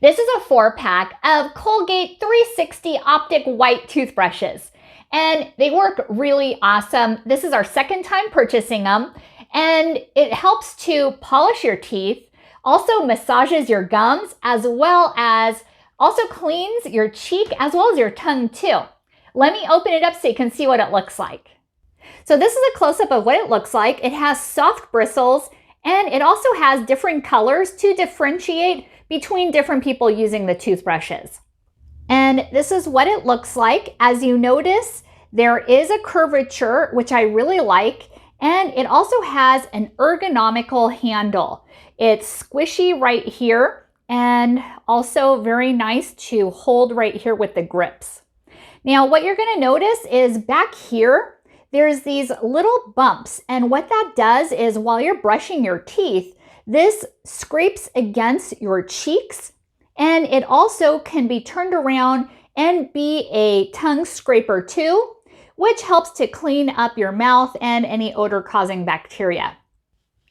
This is a 4-pack of Colgate 360 Optic white toothbrushes, and they work really awesome. This is our second time purchasing them, and it helps to polish your teeth, also massages your gums, as well as also cleans your cheek as well as your tongue too. Let me open it up so you can see what it looks like. So this is a close-up of what it looks like. It has soft bristles, and it also has different colors to differentiate between different people using the toothbrushes. And this is what it looks like. As you notice, there is a curvature, which I really like, and it also has an ergonomical handle. It's squishy right here and also very nice to hold right here with the grips. Now, what you're going to notice is back here, there's these little bumps, and what that does is while you're brushing your teeth, this scrapes against your cheeks, and it also can be turned around and be a tongue scraper too, which helps to clean up your mouth and any odor-causing bacteria.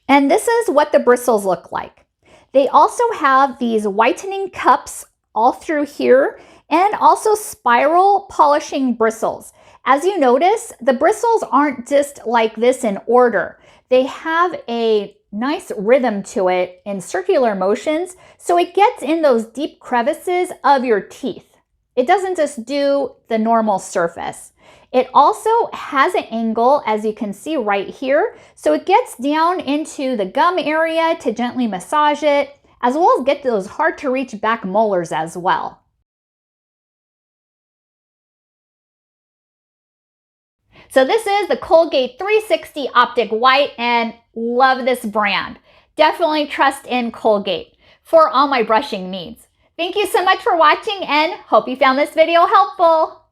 And this is what the bristles look like. They also have these whitening cups all through here and also spiral polishing bristles. As you notice, the bristles aren't just like this in order. They have a nice rhythm to it in circular motions, so it gets in those deep crevices of your teeth. It doesn't just do the normal surface. It also has an angle, as you can see right here, so it gets down into the gum area to gently massage it, as well as get those hard to reach back molars as well. So this is the Colgate 360 Optic White, and love this brand. Definitely trust in Colgate for all my brushing needs. Thank you so much for watching, and hope you found this video helpful.